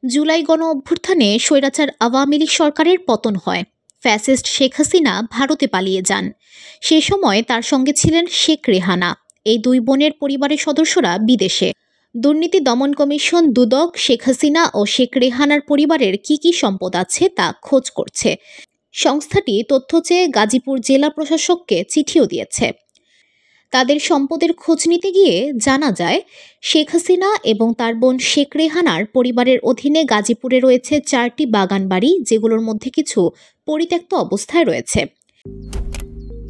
জুলাই গণ-অভ্যুত্থানে স্বৈরাচার আওয়ামী লীগ সরকারের পতন হয়। ফ্যাসিস্ট শেখ হাসিনা ভারতে পালিয়ে যান। সে সময় তার সঙ্গে ছিলেন শেখ রেহানা। এই দুই বোনের পরিবারের সদস্যরা বিদেশে। দুর্নীতি দমন কমিশন দুদক শেখ হাসিনা ও শেখ রেহানার পরিবারের কি সম্পদ আছে তা খোঁজ করছে। সংস্থাটি তথ্য চেয়ে গাজীপুর জেলা প্রশাসককে চিঠিও দিয়েছে। তাদের সম্পদের খোঁজ নিতে গিয়ে জানা যায়, শেখ হাসিনা এবং তার বোন শেখ রেহানার পরিবারের অধীনে গাজীপুরে রয়েছে 4টি বাগান বাড়ি, যেগুলোর মধ্যে কিছু পরিত্যক্ত অবস্থায় রয়েছে।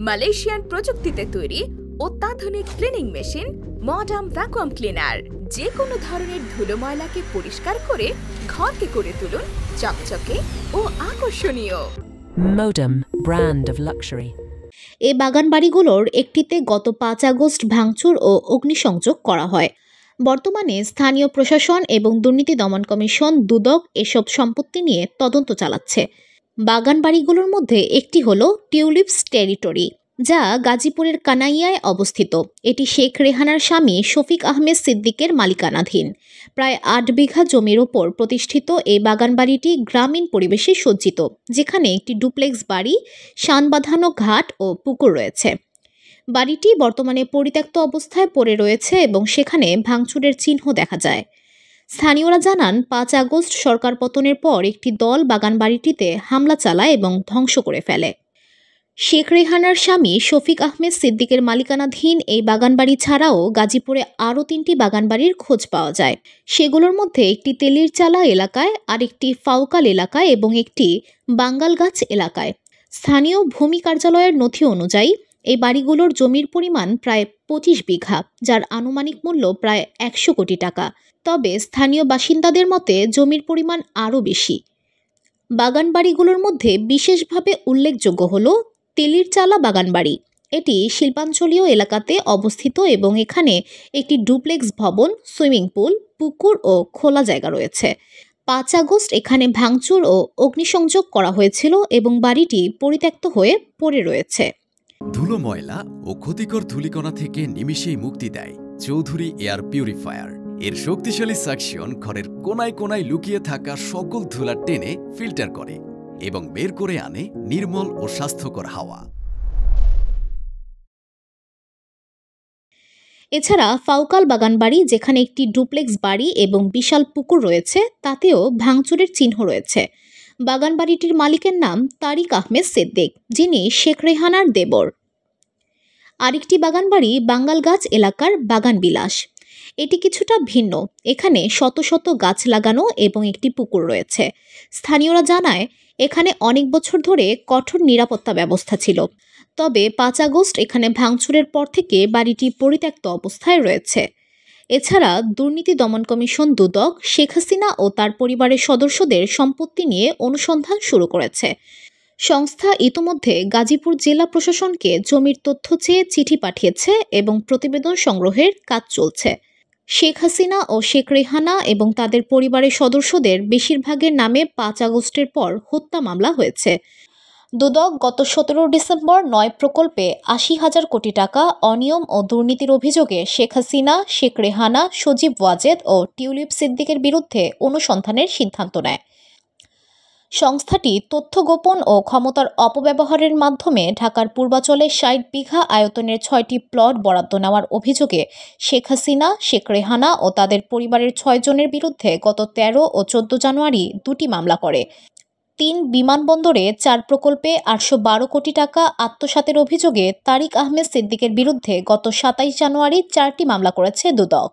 মালয়েশিয়ান প্রযুক্তিতে তৈরি অত্যাধুনিক cleaning machine modern vacuum cleaner যে কোনো ধরনের ধুলো ময়লাকে পরিষ্কার করে ঘরকে করে তুলুন চকচকে ও আকর্ষণীয়। Modem, brand of luxury. এই বাগান বাড়িগুলোর একটিতে গত 5 আগস্ট ভাঙচুর ও অগ্নিসংযোগ করা হয়। বর্তমানে স্থানীয় প্রশাসন এবং দুর্নীতি দমন কমিশন দুদক এসব সম্পত্তি নিয়ে তদন্ত চালাচ্ছে। বাগান বাড়িগুলোর মধ্যে একটি হলো টিউলিপস টেরিটরি, যা গাজীপুরের কানাইয়ায় অবস্থিত। এটি শেখ রেহানার স্বামী শফিক আহমেদ সিদ্দিকের মালিকানাধীন। প্রায় 8 বিঘা জমির ওপর প্রতিষ্ঠিত এই বাগান বাড়িটি গ্রামীণ পরিবেশে সজ্জিত, যেখানে একটি ডুপ্লেক্স বাড়ি, শান বাঁধানো ঘাট ও পুকুর রয়েছে। বাড়িটি বর্তমানে পরিত্যক্ত অবস্থায় পড়ে রয়েছে এবং সেখানে ভাঙচুরের চিহ্ন দেখা যায়। স্থানীয়রা জানান, 5 আগস্ট সরকার পতনের পর একটি দল বাগান বাড়িটিতে হামলা চালায় এবং ধ্বংস করে ফেলে। শেখ রেহানার স্বামী শফিক আহমেদ সিদ্দিকের মালিকানাধীন এই বাগানবাড়ি ছাড়াও গাজীপুরে আরও 3টি বাগানবাড়ির খোঁজ পাওয়া যায়। সেগুলোর মধ্যে একটি তেলির চালা এলাকায়, আরেকটি ফাউকাল এলাকায় এবং একটি বাঙ্গালগাছ এলাকায়। স্থানীয় ভূমি কার্যালয়ের নথি অনুযায়ী এই বাড়িগুলোর জমির পরিমাণ প্রায় 25 বিঘা, যার আনুমানিক মূল্য প্রায় 100 কোটি টাকা। তবে স্থানীয় বাসিন্দাদের মতে জমির পরিমাণ আরও বেশি। বাগানবাড়িগুলোর মধ্যে বিশেষভাবে উল্লেখযোগ্য হল তেলির চালা বাগানবাড়ি। এটি শিল্পাঞ্চলীয় এলাকাতে অবস্থিত এবং এখানে একটি ডুপ্লেক্স ভবন, সুইমিং পুল, পুকুর ও খোলা জায়গা রয়েছে। 5 আগস্ট এখানে ভাঙচুর ও অগ্নিসংযোগ করা হয়েছিল এবং বাড়িটি পরিত্যক্ত হয়ে পড়ে রয়েছে। ধুলো ময়লা ও ক্ষতিকর ধূলিকণা থেকে নিমিষেই মুক্তি দেয় চৌধুরী এয়ার পিউরিফায়ার। এর শক্তিশালী সাকশন ঘরের কোনায় কোনায় লুকিয়ে থাকা সকল ধুলা টেনে ফিল্টার করে এবং বের করে আনে নির্মল ও স্বাস্থ্যকর হাওয়া। এছাড়া ফাউকাল বাগানবাড়ি, যেখানে একটি ডুপ্লেক্স বাড়ি এবং বিশাল পুকুর রয়েছে, তাতেও ভাঙচুরের চিহ্ন রয়েছে। বাগানবাড়িটির মালিকের নাম তারিক আহমেদ সিদ্দিক, যিনি শেখ রেহানার দেবর। আরেকটি বাগানবাড়ি বাঙ্গালগাছ এলাকার বাগান বিলাস। এটি কিছুটা ভিন্ন। এখানে শত শত গাছ লাগানো এবং একটি পুকুর রয়েছে। স্থানীয়রা জানায়, এখানে অনেক বছর ধরে কঠোর নিরাপত্তা ব্যবস্থা ছিল। তবে 5 আগস্ট এখানে ভাঙচুরের পর থেকে বাড়িটি পরিত্যক্ত অবস্থায় রয়েছে। এছাড়া দুর্নীতি দমন কমিশন দুদক শেখ হাসিনা ও তার পরিবারের সদস্যদের সম্পত্তি নিয়ে অনুসন্ধান শুরু করেছে। সংস্থা ইতোমধ্যে গাজীপুর জেলা প্রশাসনকে জমির তথ্য চেয়ে চিঠি পাঠিয়েছে এবং প্রতিবেদন সংগ্রহের কাজ চলছে। শেখ হাসিনা ও শেখ রেহানা এবং তাদের পরিবারের সদস্যদের বেশিরভাগের নামে 5 আগস্টের পর হত্যা মামলা হয়েছে। দুদক গত 17 ডিসেম্বর 9 প্রকল্পে 80,000 কোটি টাকা অনিয়ম ও দুর্নীতির অভিযোগে শেখ হাসিনা, শেখ রেহানা, সজীব ওয়াজেদ ও টিউলিপ সিদ্দিকের বিরুদ্ধে অনুসন্ধানের সিদ্ধান্ত নেয়। সংস্থাটি তথ্য গোপন ও ক্ষমতার অপব্যবহারের মাধ্যমে ঢাকার পূর্বাঞ্চলে 60 বিঘা আয়তনের 6টি প্লট বরাদ্দ নেওয়ার অভিযোগে শেখ হাসিনা, শেখ রেহানা ও তাদের পরিবারের 6 জনের বিরুদ্ধে গত 13 ও 14 জানুয়ারি 2টি মামলা করে। 3 বিমানবন্দরে 4 প্রকল্পে 812 কোটি টাকা আত্মসাতের অভিযোগে তারিক আহমেদ সিদ্দিকের বিরুদ্ধে গত 27 জানুয়ারি 4টি মামলা করেছে দুদক।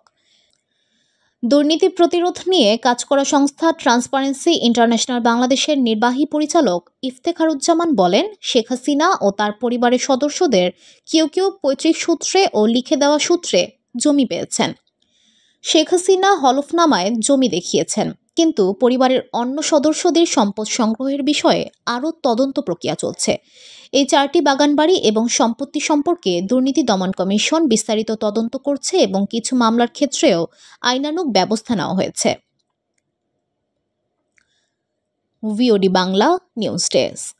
দুর্নীতি প্রতিরোধ নিয়ে কাজ করা সংস্থা ট্রান্সপারেন্সি ইন্টারন্যাশনাল বাংলাদেশের নির্বাহী পরিচালক ইফতেখারুজ্জামান বলেন, শেখ হাসিনা ও তার পরিবারের সদস্যদের কেউ কেউ পৈতৃক সূত্রে ও লিখে দেওয়া সূত্রে জমি পেয়েছেন। শেখ হাসিনা হলফনামায় জমি দেখিয়েছেন, কিন্তু পরিবারের অন্য সদস্যদের সম্পদ সংগ্রহের বিষয়ে আরও তদন্ত প্রক্রিয়া চলছে। এই 4টি বাগানবাড়ি এবং সম্পত্তি সম্পর্কে দুর্নীতি দমন কমিশন বিস্তারিত তদন্ত করছে এবং কিছু মামলার ক্ষেত্রেও আইনানুগ ব্যবস্থা নেওয়া হয়েছে। VOD Bangla news desk.